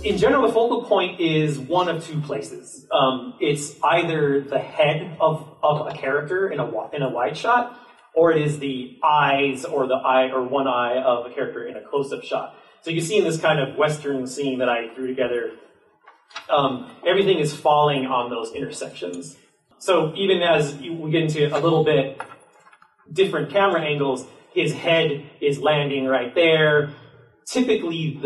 in general, the focal point is one of two places. It's either the head of a character in a wide shot, or it is the eyes or the eye or one eye of a character in a close-up shot. So you see in this kind of Western scene that I threw together, everything is falling on those intersections. So even as we get into a little bit different camera angles, his head is landing right there. Typically,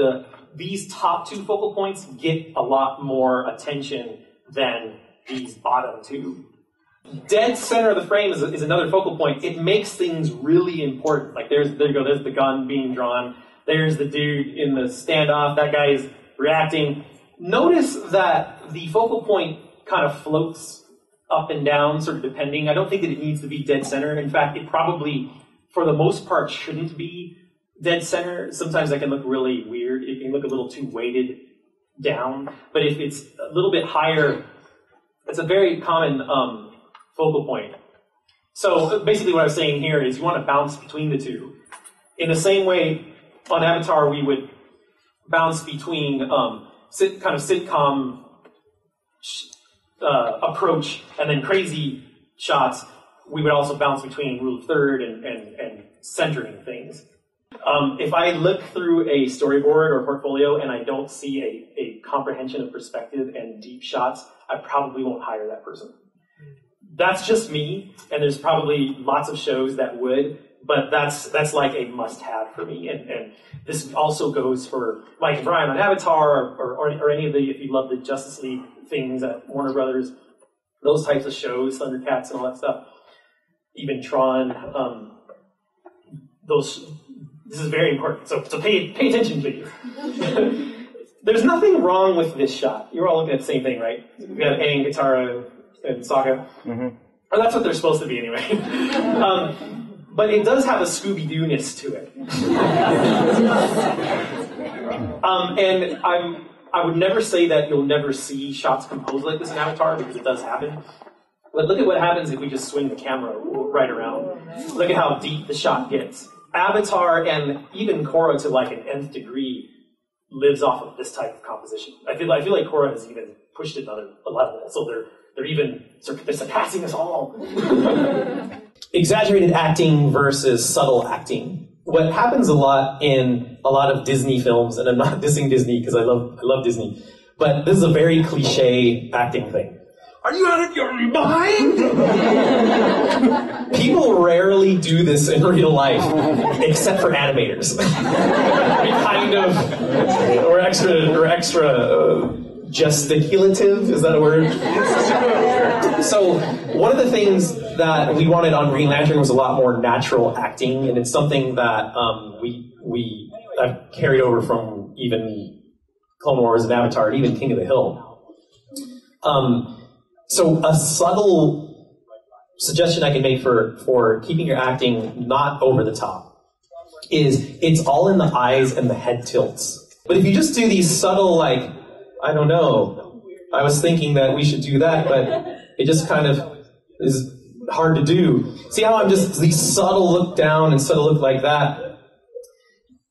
these top two focal points get a lot more attention than these bottom two. Dead center of the frame is another focal point. It makes things really important. Like there you go, there's the gun being drawn. There's the dude in the standoff. That guy is reacting. Notice that the focal point kind of floats up and down, sort of depending. I don't think that it needs to be dead center. In fact, it probably, for the most part, shouldn't be dead center. Sometimes that can look really weird. It can look a little too weighted down. But if it's a little bit higher, it's a very common focal point. So basically what I was saying here is you want to bounce between the two. In the same way, on Avatar, we would bounce between kind of sitcom approach and then crazy shots. We would also bounce between rule of third and centering things. If I look through a storyboard or portfolio and I don't see a comprehension of perspective and deep shots, I probably won't hire that person. That's just me, and there's probably lots of shows that would, but that's like a must-have for me. And this also goes for Mike and Brian on Avatar, or any of the, if you love the Justice League things at Warner Brothers, those types of shows, Thundercats and all that stuff, even Tron, this is very important. So pay attention, please. There's nothing wrong with this shot. You're all looking at the same thing, right? We have Aang, Katara, and Sokka. Mm-hmm. Or that's what they're supposed to be anyway. But it does have a Scooby-Doo-ness to it. And I would never say that you'll never see shots composed like this in Avatar, because it does happen. But look at what happens if we just swing the camera right around. Look at how deep the shot gets. Avatar, and even Korra to like an nth degree, lives off of this type of composition. I feel like Korra has even pushed it another level, so they're surpassing us all. Exaggerated acting versus subtle acting. What happens a lot in a lot of Disney films, and I'm not dissing Disney because I love Disney, but this is a very cliche acting thing. Are you out of your mind? People rarely do this in real life, except for animators. Kind of, or extra gesticulative, is that a word? So one of the things that we wanted on Green Lantern was a lot more natural acting, and it's something that I've carried over from even Clone Wars and Avatar, and even King of the Hill. So a subtle suggestion I can make for keeping your acting not over the top is it's all in the eyes and the head tilts. But if you just do these subtle, like, I don't know, I was thinking that we should do that, but it just kind of is hard to do. See how I'm just these subtle look down and subtle look like that?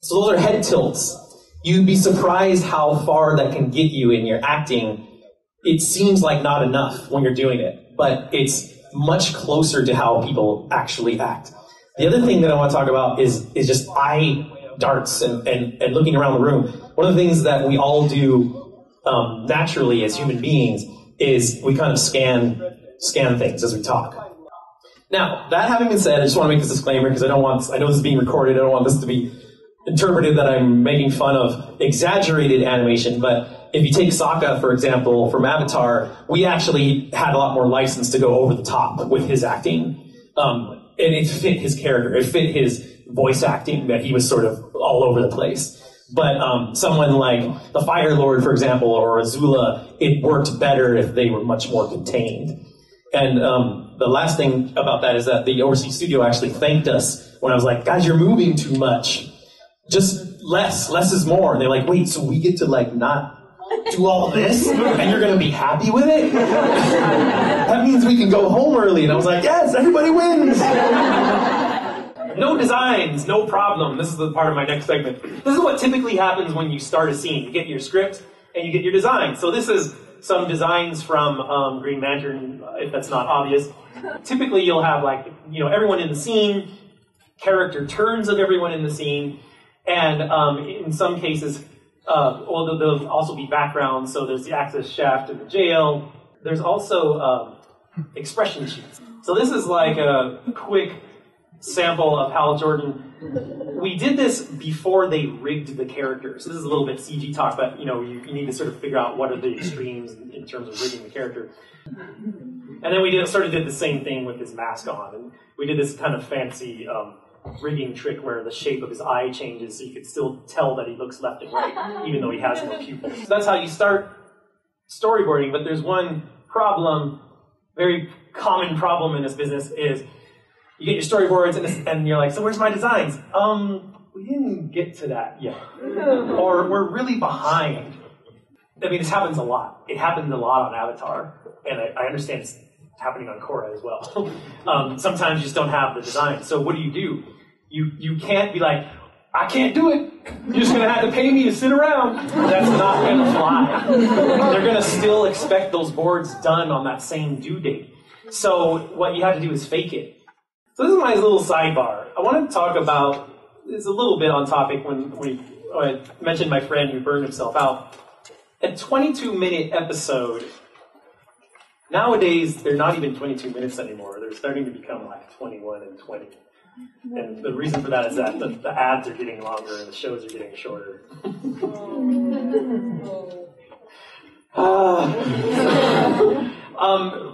So those are head tilts. You'd be surprised how far that can get you in your acting. It seems like not enough when you're doing it, but it's much closer to how people actually act. The other thing that I want to talk about is just eye darts and looking around the room. One of the things that we all do naturally as human beings is we kind of scan things as we talk. Now, that having been said, I just want to make this disclaimer because I know this is being recorded, I don't want this to be interpreted that I'm making fun of exaggerated animation, but if you take Sokka, for example, from Avatar, we actually had a lot more license to go over the top with his acting. And it fit his character. It fit his voice acting that he was sort of all over the place. But someone like the Fire Lord, for example, or Azula, it worked better if they were much more contained. And the last thing about that is that the overseas studio actually thanked us when I was like, guys, you're moving too much. Just less is more. And they're like, wait, so we get to like not do all this, and you're going to be happy with it? That means we can go home early. And I was like, yes, everybody wins. No designs, no problem. This is the part of my next segment. This is what typically happens when you start a scene. You get your script, and you get your design. So this is some designs from Green Lantern, if that's not obvious. Typically you'll have like, everyone in the scene, character turns of everyone in the scene, and in some cases, there'll also be backgrounds, so there's the access shaft in the jail. There's also expression sheets. So this is like a quick sample of Hal Jordan. We did this before they rigged the character. So this is a little bit CG talk, but you need to sort of figure out what are the extremes in terms of rigging the character. And then we did the same thing with his mask on. And we did this kind of fancy rigging trick where the shape of his eye changes so you could still tell that he looks left and right, even though he has no pupils. So that's how you start storyboarding, but there's one problem, very common problem in this business is you get your storyboards and you're like, so where's my designs? We didn't get to that yet. Or we're really behind. I mean, this happens a lot. It happens a lot on Avatar, and I understand it's happening on Korra as well. Sometimes you just don't have the design. So what do? You can't be like, I can't do it. You're just going to have to pay me to sit around. That's not going to fly. They're going to still expect those boards done on that same due date. So what you have to do is fake it. So this is my little sidebar. I want to talk about, it's a little bit on topic when I mentioned my friend who burned himself out. A 22-minute episode, nowadays they're not even 22 minutes anymore. They're starting to become like 21 and 20. And the reason for that is that the ads are getting longer and the shows are getting shorter.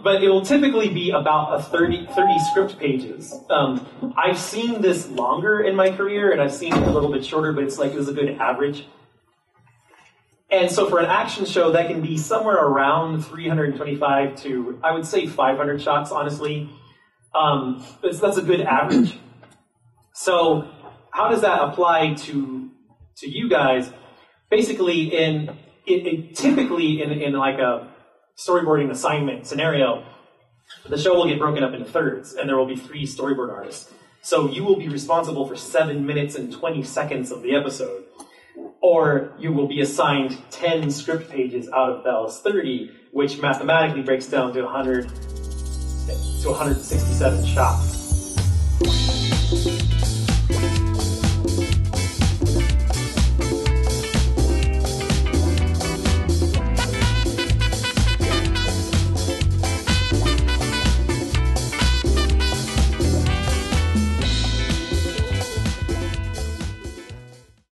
But it will typically be about 30 script pages. I've seen this longer in my career, and I've seen it a little bit shorter, but it's like this is a good average. And so for an action show, that can be somewhere around 325 to, I would say, 500 shots, honestly. That's a good average. So how does that apply to you guys? Basically, typically in like a storyboarding assignment scenario, the show will get broken up into thirds, and there will be 3 storyboard artists. So you will be responsible for 7 minutes and 20 seconds of the episode. Or you will be assigned 10 script pages out of Bell's 30, which mathematically breaks down to 100 to 167 shots.